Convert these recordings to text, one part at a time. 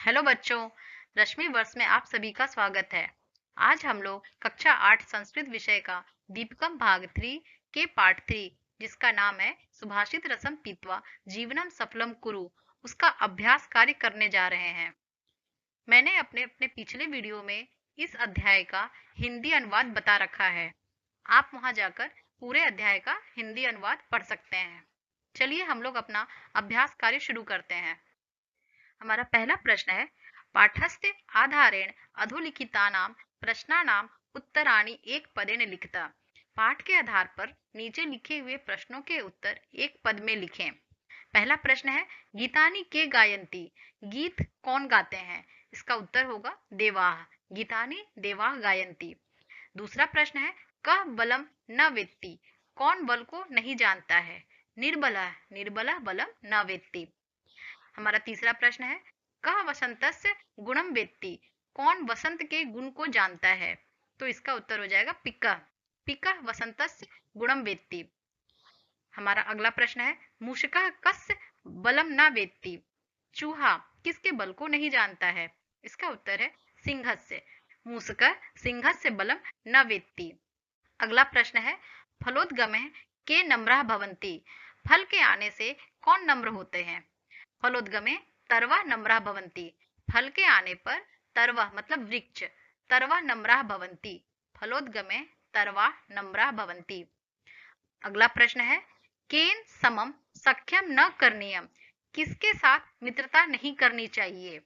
Hello बच्चों, रश्मि वर्ष में आप सभी का स्वागत है। आज हम लोग कक्षा 8 संस्कृत विषय का दीपकम भाग 3 के पार्ट 3 जिसका नाम है सुभाषित रसम पीत्वा जीवनम सफलम कुरु उसका अभ्यास कार्य करने जा रहे हैं। मैंने अपने अपने पिछले वीडियो में इस अध्याय का हिंदी अनुवाद बता रखा है। आप वहां जाकर पूरे अध्याय का हिंदी अनुवाद पढ़ सकते हैं। चलिए हम लोग अपना अभ्यास कार्य शुरू करते हैं। हमारा पहला प्रश्न है, पाठस्थ आधारेण अधोलिखितानां प्रश्नानां उत्तराणि एक पदेन लिखता। पाठ के आधार पर नीचे लिखे हुए प्रश्नों के उत्तर एक पद में लिखें। पहला प्रश्न है, गीतानी के गायंती, गीत कौन गाते हैं? इसका उत्तर होगा देवाः। गीतानी देवाः गायंती। दूसरा प्रश्न है, कह बलम न वेत्ति, कौन बल को नहीं जानता है? निर्बलः निर्बलः बलम न वेत्ति। हमारा तीसरा प्रश्न है, कह वसंतस्य गुणम वेत्ति, कौन वसंत के गुण को जानता है? तो इसका उत्तर हो जाएगा पिकः। पिकः वसंतस्य गुणम वेत्ति। हमारा अगला प्रश्न है, मूषकः कस्य बलम न वेत्ति, चूहा किसके बल को नहीं जानता है? इसका उत्तर है सिंहस्य। मूषकः सिंहस्य बलम न वेत्ति। अगला प्रश्न है, फलोद्गमे के नम्रः भवन्ति, फल के आने से कौन नम्र होते हैं? फलोद्गमे तरवा नम्रा भवन्ति, फल के आने पर तरवा मतलब वृक्ष, तरवा नम्रा भवन्ति, फलोद्गमे तरवा नम्रा भवन्ति। अगला प्रश्न है, केन समम सख्यम न करणीयम, किसके साथ मित्रता नहीं करनी चाहिए?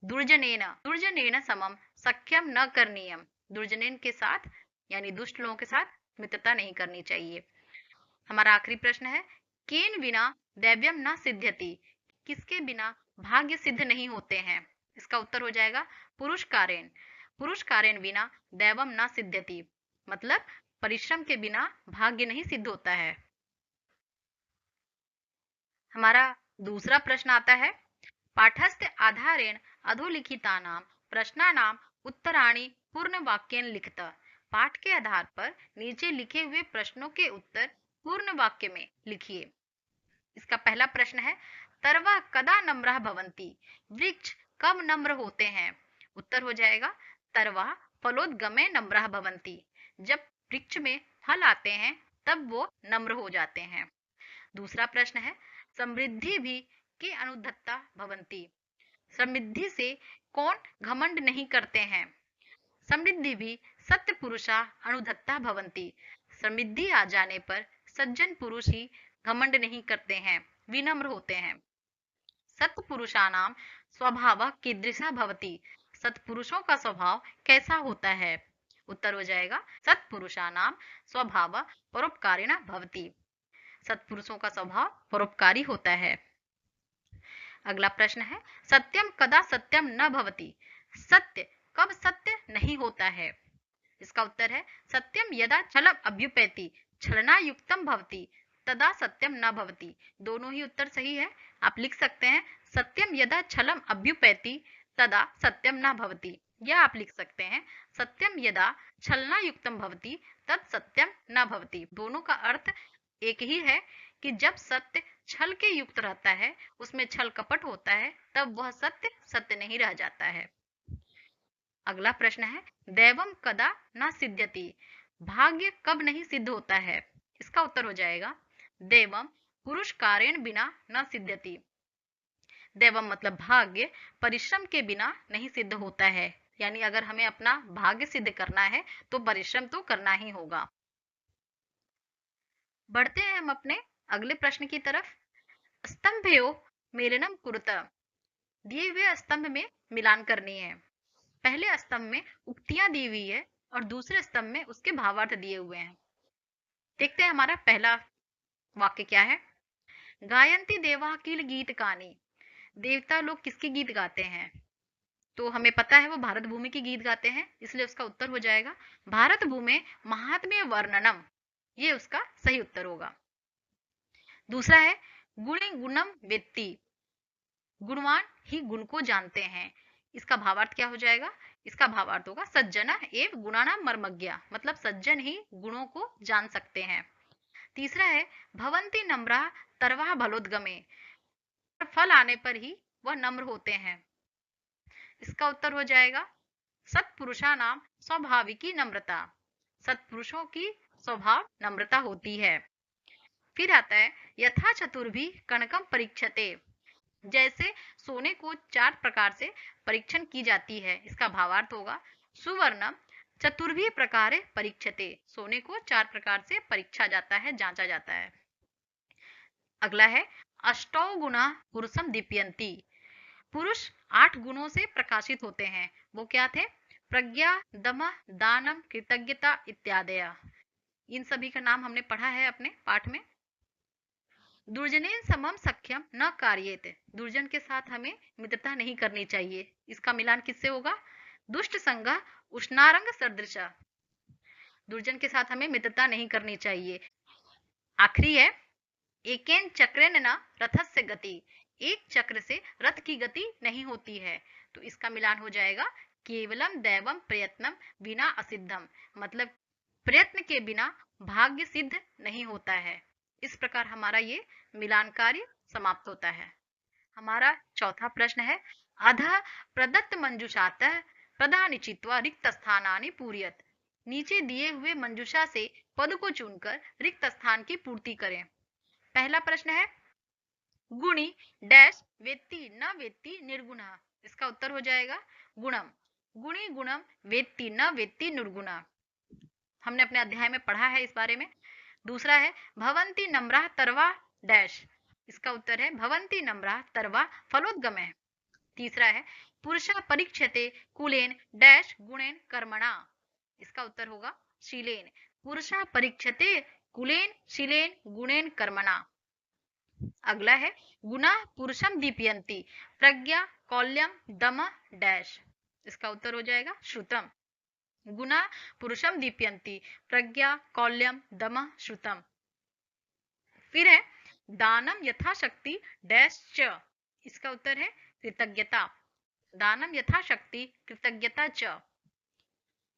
दुर्जनेन दुर्जनेन समम सख्यम न करणीयम, दुर्जनेन के साथ यानी दुष्ट लोगों के साथ मित्रता नहीं करनी चाहिए। हमारा आखिरी प्रश्न है, केन बिना दैव्यम न सिद्ध्यति, किसके बिना भाग्य सिद्ध नहीं होते हैं? इसका उत्तर हो जाएगा पुरुष कारेण। पुरुष कारेण बिना दैवम न सिद्ध्यति, मतलब परिश्रम के बिना भाग्य नहीं सिद्ध होता है। हमारा दूसरा प्रश्न आता है, पाठस्थ आधारेण अधोलिखितानां प्रश्नानां उत्तराणि पूर्ण वाक्येन लिखत। पाठ के आधार पर नीचे लिखे हुए प्रश्नों के उत्तर पूर्ण वाक्य में लिखिए। इसका पहला प्रश्न है, तरवा कदा नम्रः भवन्ति, वृक्ष कब नम्र होते हैं? उत्तर हो जाएगा तरवा फलोद्गमे नम्रः भवन्ति, जब वृक्ष में फल आते हैं तब वो नम्र हो जाते हैं। दूसरा प्रश्न है, समृद्धि भी के अनुद्धता भवन्ति, समृद्धि से कौन घमंड नहीं करते हैं? समृद्धि भी सत्य पुरुषा अनुधत्ता भवन्ति, समृद्धि आ जाने पर सज्जन पुरुष ही घमंड नहीं करते हैं, विनम्र होते हैं। सत्पुरुषाणाम स्वभावः कीदृशः भवति, सत्पुरुषों का स्वभाव कैसा होता है? उत्तर हो जाएगा सत्पुरुषाणाम स्वभावः परोपकारिणः भवति, सत्पुरुषों का स्वभाव परोपकारी होता है। अगला प्रश्न है, सत्यम कदा सत्यम न भवति, सत्य कब सत्य नहीं होता है? इसका उत्तर है सत्यम यदा छलम अभ्युपैति, छलना युक्तम भवति तदा सत्यम न भवति। दोनों ही उत्तर सही है। आप लिख सकते हैं सत्यम यदा छलम अभ्युपैति तदा सत्यम न भवति, या आप लिख सकते हैं सत्यम यदा छलना युक्तम भवति तद सत्यम न भवति। दोनों का अर्थ एक ही है कि जब सत्य छल के युक्त रहता है, उसमें छल कपट होता है, तब वह सत्य सत्य नहीं रह जाता है। अगला प्रश्न है, दैवम कदा न सिद्ध्यति, भाग्य कब नहीं सिद्ध होता है? इसका उत्तर हो जाएगा देवम पुरुष कारेण बिना न सिद्ध्यति। देवम मतलब भाग्य परिश्रम के बिना नहीं सिद्ध होता है, यानी अगर हमें अपना भाग्य सिद्ध करना है तो परिश्रम तो करना ही होगा। बढ़ते हैं हम अपने अगले प्रश्न की तरफ। स्तंभयो मेलनम कुरुत, दिए हुए स्तंभ में मिलान करनी है। पहले स्तंभ में उक्तियां दी हुई है और दूसरे स्तंभ में उसके भावार्थ दिए हुए हैं। देखते हैं हमारा पहला वाक्य क्या है। गायंती देवा किल गीत कानी, देवता लोग किसके गीत गाते हैं? तो हमें पता है वो भारत भूमि के गीत गाते हैं, इसलिए उसका उत्तर हो जाएगा भारत भूमि महात्म्य वर्णनम, ये उसका सही उत्तर होगा। दूसरा है गुणी गुणम वेत्ति, गुणवान ही गुण को जानते हैं। इसका भावार्थ क्या हो जाएगा? इसका भावार्थ होगा सज्जना एवं गुणानाम मर्मज्ञा, मतलब सज्जन ही गुणों को जान सकते हैं। तीसरा है भवंती नम्रा तरवा भलोद्गमे, फल आने पर ही वह नम्र होते हैं। इसका उत्तर हो जाएगा सत्पुरुषा नाम स्वाभाविकी नम्रता। सत्पुरुषों की स्वभाव नम्रता होती है। फिर आता है यथा चतुर्भी कनकम परीक्षते। जैसे सोने को 4 प्रकार से परीक्षण की जाती है, इसका भावार्थ होगा सुवर्णम चतुर्भी प्रकारे परीक्षते। सोने को 4 प्रकार से परीक्षा जाता है, जांचा जाता है। अगला है अष्टौ गुणा पुरुषम दीप्यन्ति। पुरुष 8 गुणों से प्रकाशित होते हैं। वो क्या थे? प्रज्ञा, दम, दानम, कृतज्ञता इत्यादि। इन सभी का नाम हमने पढ़ा है अपने पाठ में। दुर्जनेन समम सख्यम न कार्येत। दुर्जन के साथ हमें मित्रता नहीं करनी चाहिए। इसका मिलान किससे होगा? दुष्ट संग उष्णारंग सदृश। दुर्जन के साथ हमें मित्रता नहीं करनी चाहिए। आखिरी है एकेन चक्रेन न रथस्य गति। एक चक्र से रथ की गति नहीं होती है। तो इसका मिलान हो जाएगा केवलम दैवम प्रयत्नम बिना असिद्धम। मतलब प्रयत्न के बिना भाग्य सिद्ध नहीं होता है। इस प्रकार हमारा ये मिलान कार्य समाप्त होता है। हमारा चौथा प्रश्न है अधः प्रदत्त मंजुषातः पदानि चित्वा रिक्त स्थानानि पूरयत। नीचे दिए हुए मंजुषा से पद को चुनकर रिक्त स्थान की पूर्ति करें। पहला प्रश्न है गुणी डैश वेत्ति न वेत्ति निर्गुण। इसका उत्तर हो जाएगा गुणम। गुणी गुणम वेत्ति न वेत्ति निर्गुण। हमने अपने अध्याय में पढ़ा है इस बारे में। दूसरा है भवंती नम्रा तरवा डैश। इसका उत्तर है भवंती नम्रा तरवा फलोद्गमे। तीसरा है पुरुषा परीक्षते कुलेन डैश गुणेन कर्मणा। इसका उत्तर होगा शीलेन। पुरुषा परीक्षते कुलेन शीलेन गुणेन कर्मणा। अगला है गुणा पुरुषम दीपयंती प्रज्ञा कौल्यम दम डैश। इसका उत्तर हो जाएगा श्रुतम। गुणा पुरुषम दीप्यन्ति प्रज्ञा कौल्यम दम श्रुतम। फिर है दानम यथाशक्ति डैश च। इसका उत्तर है कृतज्ञता। दानम यथाशक्ति कृतज्ञता च।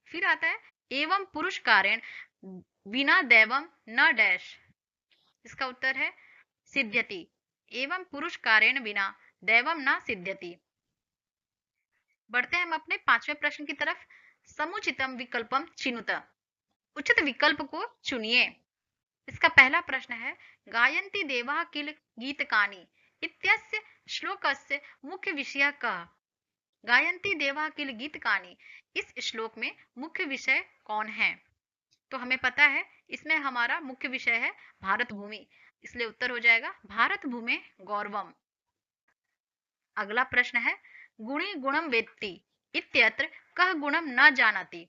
फिर आता है एवं पुरुष कारण बिना दैवम न डैश। इसका उत्तर है सिद्ध्यति। एवं पुरुष कारण बिना दैवम न सिद्ध्यति। बढ़ते हैं हम अपने 5वें प्रश्न की तरफ। समुचितम विकल्पम चिनुत। उचित विकल्प को चुनिए। इसका पहला प्रश्न है गायन्ति देवा किल गीतकानि इत्यस्य श्लोकस्य मुख्य विषय कः। गायन्ति देवा किल गीतकानि, इस श्लोक में मुख्य विषय कौन है? तो हमें पता है इसमें हमारा मुख्य विषय है भारत भूमि, इसलिए उत्तर हो जाएगा भारत भूमि गौरवम। अगला प्रश्न है गुणी गुणम वेत्ति इत्यत्र कह गुणम न जानाति।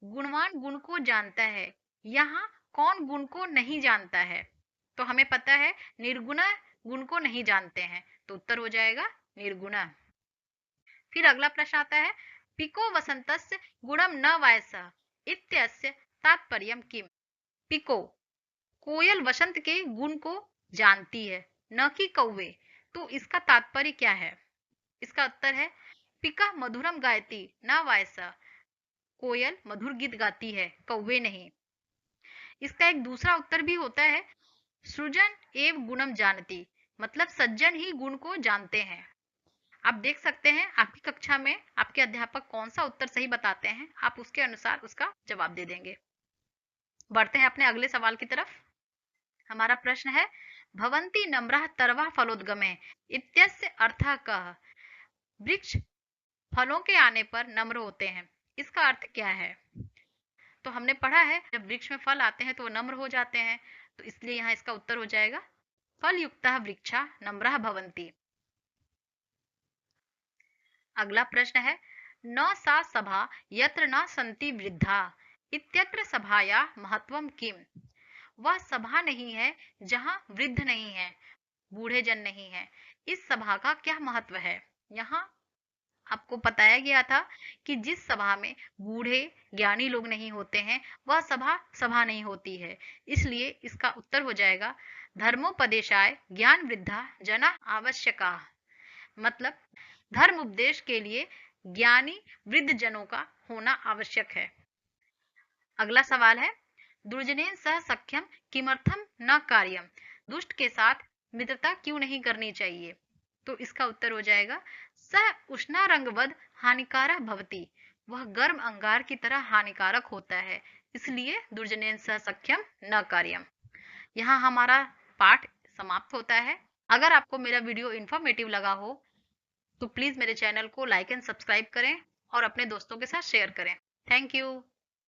गुणवान गुण को जानता है, यहाँ कौन गुण को नहीं जानता है? तो हमें पता है निर्गुण गुण को नहीं जानते हैं, तो उत्तर हो जाएगा निर्गुण। फिर अगला प्रश्न आता है पिको वसंतस्य गुणम न वायसः इत्यस्य तात्पर्यम किम। पिको कोयल वसंत के गुण को जानती है, न कि कौवे, तो इसका तात्पर्य क्या है? इसका उत्तर है पिका मधुरम गायती न वायसा। कोयल मधुर गीत गाती है, कौवे नहीं। इसका एक दूसरा उत्तर भी होता है सृजन एव गुणम जानती। मतलब सज्जन ही गुण को जानते हैं। आप देख सकते हैं आपकी कक्षा में आपके अध्यापक कौन सा उत्तर सही बताते हैं, आप उसके अनुसार उसका जवाब दे देंगे। बढ़ते हैं अपने अगले सवाल की तरफ। हमारा प्रश्न है भवंती नम्रः तरवा फलोद्गमे इत्यस्य अर्थः कः। वृक्ष फलों के आने पर नम्र होते हैं, इसका अर्थ क्या है? तो हमने पढ़ा है जब वृक्ष में फल आते हैं तो वो नम्र हो जाते हैं, तो इसलिए यहाँ इसका उत्तर हो जाएगा फल युक्तः वृक्षा नम्रः भवन्ति। अगला प्रश्न है न सा सभा यत्र न सन्ति वृद्धा इत्यत्र सभाया महत्वम किम। वह सभा नहीं है जहां वृद्ध नहीं है, बूढ़े जन नहीं है, इस सभा का क्या महत्व है? यहाँ आपको बताया गया था कि जिस सभा में बूढ़े ज्ञानी लोग नहीं होते हैं वह सभा सभा नहीं होती है, इसलिए इसका उत्तर हो जाएगा धर्मोपदेशाय ज्ञान वृद्धा जना आवश्यका। मतलब धर्म उपदेश के लिए ज्ञानी वृद्ध जनों का होना आवश्यक है। अगला सवाल है दुर्जनेन सह सख्यम किमर्थम न कार्यम। दुष्ट के साथ मित्रता क्यों नहीं करनी चाहिए? तो इसका उत्तर हो जाएगा सः उष्णारंगवद हानिकारः भवति, वह गर्म अंगार की तरह हानिकारक होता है, इसलिए दुर्जनेन सह सख्यम न कार्यम। यहाँ हमारा पाठ समाप्त होता है। अगर आपको मेरा वीडियो इन्फॉर्मेटिव लगा हो तो प्लीज़ मेरे चैनल को लाइक एंड सब्सक्राइब करें और अपने दोस्तों के साथ शेयर करें। Thank you.